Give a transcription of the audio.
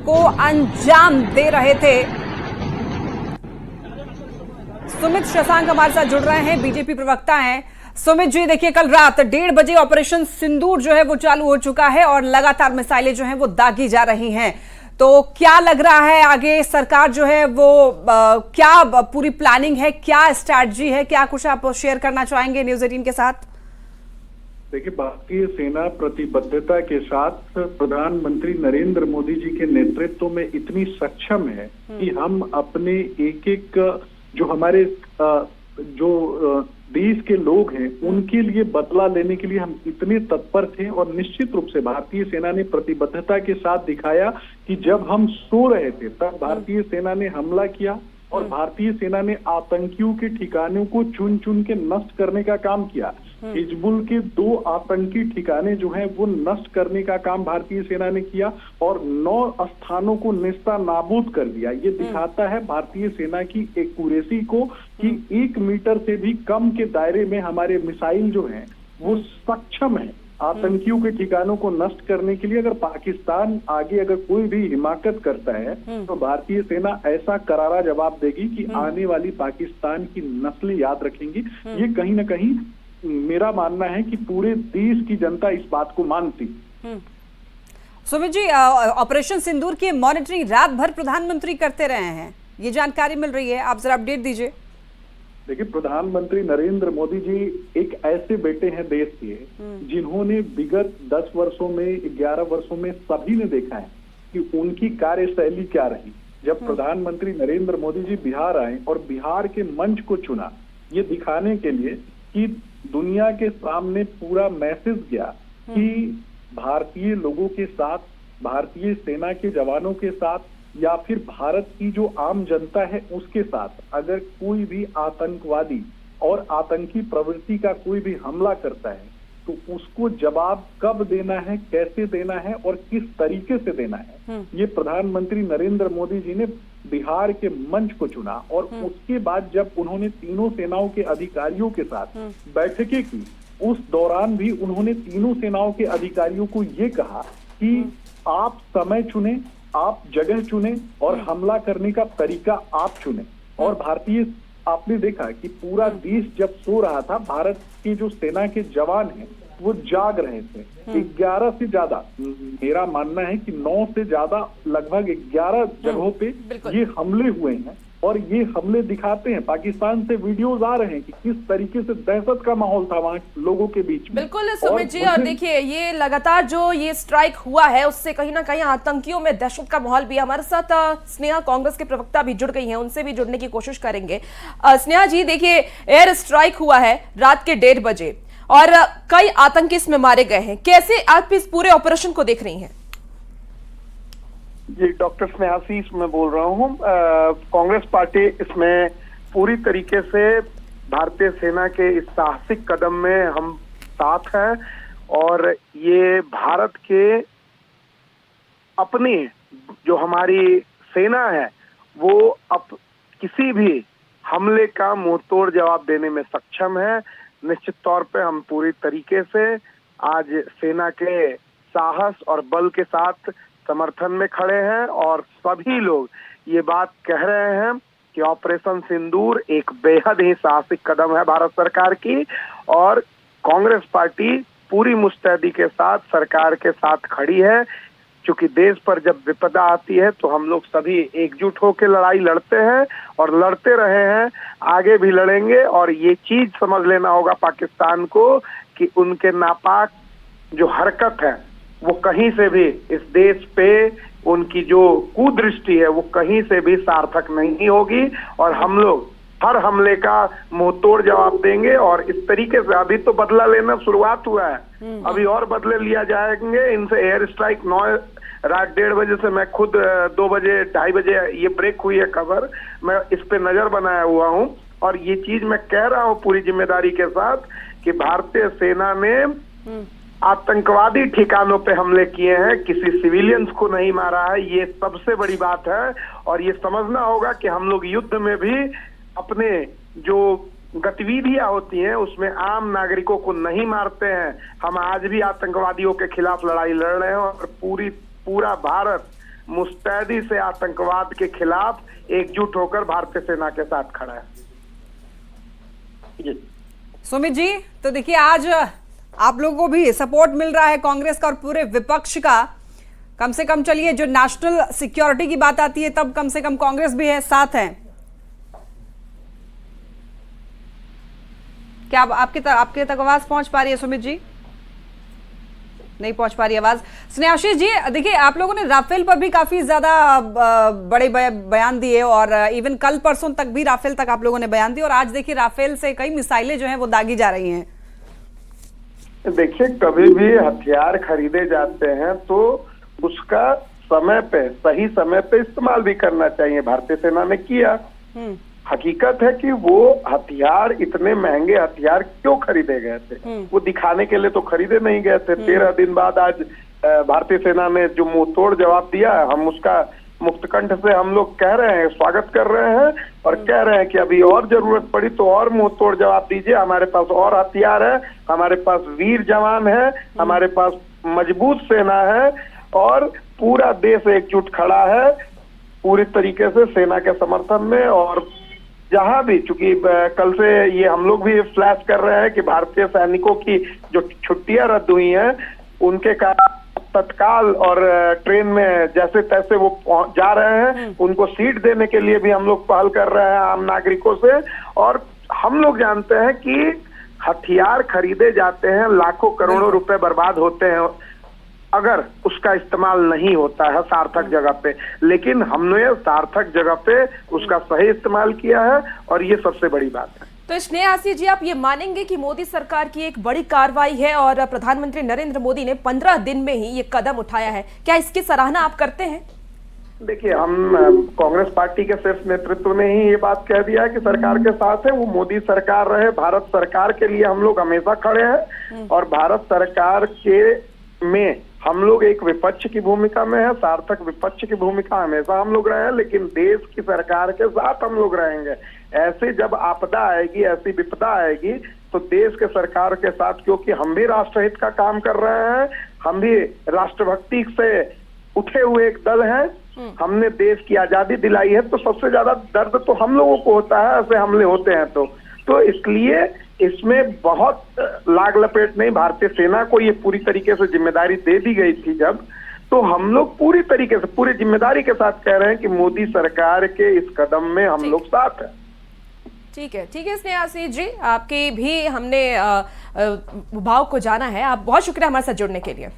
को अंजाम दे रहे थे। सुमित शशांक हमारे साथ जुड़ रहे हैं, बीजेपी प्रवक्ता हैं। सुमित जी, देखिए कल रात 1:30 बजे ऑपरेशन सिंदूर जो है वो चालू हो चुका है और लगातार मिसाइलें जो हैं वो दागी जा रही हैं। तो क्या लग रहा है आगे सरकार जो है वो क्या पूरी प्लानिंग है, क्या स्ट्रैटेजी है, क्या कुछ आप शेयर करना चाहेंगे न्यूज़ 18 के साथ? देखिए, भारतीय सेना प्रतिबद्धता के साथ प्रधानमंत्री नरेंद्र मोदी जी के नेतृत्व में इतनी सक्षम है कि हम अपने एक एक जो हमारे जो देश के लोग हैं उनके लिए बदला लेने के लिए हम इतने तत्पर थे। और निश्चित रूप से भारतीय सेना ने प्रतिबद्धता के साथ दिखाया कि जब हम सो रहे थे तब भारतीय सेना ने हमला किया और भारतीय सेना ने आतंकियों के ठिकानों को चुन चुन के नष्ट करने का काम किया। हिजबुल के 2 आतंकी ठिकाने जो हैं वो नष्ट करने का काम भारतीय सेना ने किया और 9 स्थानों को नेस्ता नाबूद कर दिया। ये दिखाता है भारतीय सेना की एक्यूरेसी को कि 1 मीटर से भी कम के दायरे में हमारे मिसाइल जो हैं वो सक्षम है आतंकियों के ठिकानों को नष्ट करने के लिए। अगर पाकिस्तान आगे अगर कोई भी हिमाकत करता है तो भारतीय सेना ऐसा करारा जवाब देगी कि आने वाली पाकिस्तान की नस्लें याद रखेंगी। ये कहीं ना कहीं मेरा मानना है कि पूरे देश की जनता इस बात को मानती। सुमित जी, ऑपरेशन सिंदूर की मॉनिटरिंग रात भर प्रधानमंत्री करते रहे हैं, ये जानकारी मिल रही है, आप जरा अपडेट दीजिए। देखिए, प्रधानमंत्री नरेंद्र मोदी जी एक ऐसे बेटे हैं देश के जिन्होंने विगत 10 वर्षों में 11 वर्षों में सभी ने देखा है कि उनकी कार्यशैली क्या रही। जब प्रधानमंत्री नरेंद्र मोदी जी बिहार आए और बिहार के मंच को चुना ये दिखाने के लिए कि दुनिया के सामने पूरा मैसेज गया कि भारतीय लोगों के साथ, भारतीय सेना के जवानों के साथ या फिर भारत की जो आम जनता है उसके साथ अगर कोई भी आतंकवादी और आतंकी प्रवृत्ति का कोई भी हमला करता है तो उसको जवाब कब देना है, कैसे देना है और किस तरीके से देना है, ये प्रधानमंत्री नरेंद्र मोदी जी ने बिहार के मंच को चुना। और उसके बाद जब उन्होंने तीनों सेनाओं के अधिकारियों के साथ बैठकें की उस दौरान भी उन्होंने तीनों सेनाओं के अधिकारियों को ये कहा कि आप समय चुने, आप जगह चुने और हमला करने का तरीका आप चुने। और भारतीय आपने देखा कि पूरा देश जब सो रहा था भारत की जो सेना के जवान हैं वो जाग रहे थे। 11 से ज्यादा, मेरा मानना है कि 9 से ज्यादा लगभग 11 जगहों पे ये हमले हुए हैं और ये हमले दिखाते हैं, पाकिस्तान से वीडियोस आ रहे हैं कि किस तरीके से दहशत का माहौल था वहां लोगों के बीच में। बिल्कुल सुमित जी, और देखिए ये लगातार जो ये स्ट्राइक हुआ है उससे कहीं ना कहीं आतंकियों में दहशत का माहौल भी। हमारे साथ स्नेहा कांग्रेस के प्रवक्ता भी जुड़ गई हैं, उनसे भी जुड़ने की कोशिश करेंगे। स्नेहा जी, देखिए एयर स्ट्राइक हुआ है रात के 1:30 बजे और कई आतंकी इसमें मारे गए हैं, कैसे आप इस पूरे ऑपरेशन को देख रही हैं? जी, डॉक्टर स्नेहाशीष मैं बोल रहा हूँ। कांग्रेस पार्टी इसमें पूरी तरीके से भारतीय सेना के इस साहसिक कदम में हम साथ हैं और ये भारत के अपनी जो हमारी सेना है वो अब किसी भी हमले का मुंहतोड़ जवाब देने में सक्षम है। निश्चित तौर पे हम पूरी तरीके से आज सेना के साहस और बल के साथ समर्थन में खड़े हैं और सभी लोग ये बात कह रहे हैं कि ऑपरेशन सिंदूर एक बेहद ही साहसिक कदम है भारत सरकार की और कांग्रेस पार्टी पूरी मुस्तैदी के साथ सरकार के साथ खड़ी है। क्योंकि देश पर जब विपदा आती है तो हम लोग सभी एकजुट होकर लड़ाई लड़ते हैं और लड़ते रहे हैं, आगे भी लड़ेंगे। और ये चीज समझ लेना होगा पाकिस्तान को कि उनके नापाक जो हरकत है वो कहीं से भी इस देश पे उनकी जो कुदृष्टि है वो कहीं से भी सार्थक नहीं होगी और हम लोग हर हमले का मुंहतोड़ जवाब देंगे। और इस तरीके से अभी तो बदला लेना शुरुआत हुआ है, अभी और बदले लिया जाएंगे इनसे। एयर स्ट्राइक 9 रात 1:30 बजे से मैं खुद 2 बजे 2:30 बजे ये ब्रेक हुई है खबर, मैं इस पे नजर बनाया हुआ हूँ और ये चीज मैं कह रहा हूँ पूरी जिम्मेदारी के साथ कि भारतीय सेना ने आतंकवादी ठिकानों पे हमले किए हैं, किसी सिविलियंस को नहीं मारा है। ये सबसे बड़ी बात है और ये समझना होगा कि हम लोग युद्ध में भी अपने जो गतिविधियां होती हैं उसमें आम नागरिकों को नहीं मारते हैं। हम आज भी आतंकवादियों के खिलाफ लड़ाई लड़ रहे हैं और पूरा भारत मुस्तैदी से आतंकवाद के खिलाफ एकजुट होकर भारतीय सेना के साथ खड़ा है। सुमित जी, तो देखिए आज आप लोगों को भी सपोर्ट मिल रहा है कांग्रेस का और पूरे विपक्ष का। कम से कम चलिए, जो नेशनल सिक्योरिटी की बात आती है तब कम से कम कांग्रेस भी है, साथ है। क्या आपके तक आवाज पहुंच पा रही है सुमित जी? नहीं पहुंच पा रही आवाज। स्नेहाशीष जी, देखिए आप लोगों ने राफेल पर भी काफी ज्यादा बड़े बयान दिए और इवन कल परसों तक भी राफेल तक आप लोगों ने बयान दिए और आज देखिए राफेल से कई मिसाइलें जो हैं वो दागी जा रही हैं। देखिए, कभी भी हथियार खरीदे जाते हैं तो उसका समय पे, सही समय पे इस्तेमाल भी करना चाहिए। भारतीय सेना ने किया। हकीकत है कि वो हथियार, इतने महंगे हथियार क्यों खरीदे गए थे? वो दिखाने के लिए तो खरीदे नहीं गए थे। 13 दिन बाद आज भारतीय सेना ने जो मुंहतोड़ जवाब दिया, हम उसका मुक्तकंठ से हम लोग कह रहे हैं, स्वागत कर रहे हैं और कह रहे हैं कि अभी और जरूरत पड़ी तो और मुंहतोड़ जवाब दीजिए। हमारे पास और हथियार है, हमारे पास वीर जवान है, हमारे पास मजबूत सेना है और पूरा देश एकजुट खड़ा है पूरी तरीके से सेना के समर्थन में। और जहां भी, चूंकि कल से ये हम लोग भी फ्लैश कर रहे हैं कि भारतीय सैनिकों की जो छुट्टियां रद्द हुई हैं उनके कारण तत्काल और ट्रेन में जैसे तैसे वो जा रहे हैं, उनको सीट देने के लिए भी हम लोग पहल कर रहे हैं आम नागरिकों से। और हम लोग जानते हैं कि हथियार खरीदे जाते हैं, लाखों करोड़ों रुपए बर्बाद होते हैं अगर उसका इस्तेमाल नहीं होता है सार्थक जगह पे, लेकिन हमने सार्थक जगह पे उसका सही इस्तेमाल किया है और ये सबसे बड़ी बात है। तो स्नेहाशीष जी, आप ये मानेंगे कि मोदी सरकार की एक बड़ी कार्रवाई है और प्रधानमंत्री नरेंद्र मोदी ने 15 दिन में ही ये कदम उठाया है, क्या इसकी सराहना आप करते हैं? देखिए, हम कांग्रेस पार्टी के शीर्ष नेतृत्व ने ही ये बात कह दिया है कि सरकार के साथ है, वो मोदी सरकार रहे। भारत सरकार के लिए हम लोग हमेशा खड़े हैं और भारत सरकार के में हम लोग एक विपक्ष की भूमिका में है, सार्थक विपक्ष की भूमिका हमेशा हम लोग रहे हैं, लेकिन देश की सरकार के साथ हम लोग रहेंगे। ऐसे जब आपदा आएगी, ऐसी विपदा आएगी तो देश के सरकार के साथ, क्योंकि हम भी राष्ट्रहित का काम कर रहे हैं, हम भी राष्ट्रभक्ति से उठे हुए एक दल हैं, हमने देश की आजादी दिलाई है, तो सबसे ज्यादा दर्द तो हम लोगों को होता है ऐसे हमले होते हैं तो इसलिए इसमें बहुत लाग लपेट नहीं, भारतीय सेना को ये पूरी तरीके से जिम्मेदारी दे दी गई थी जब, तो हम लोग पूरी तरीके से पूरी जिम्मेदारी के साथ कह रहे हैं कि मोदी सरकार के इस कदम में हम लोग साथ हैं। ठीक है स्नेहाशीष जी, आपके भी हमने भाव को जाना है। आप बहुत शुक्रिया हमारे साथ जुड़ने के लिए।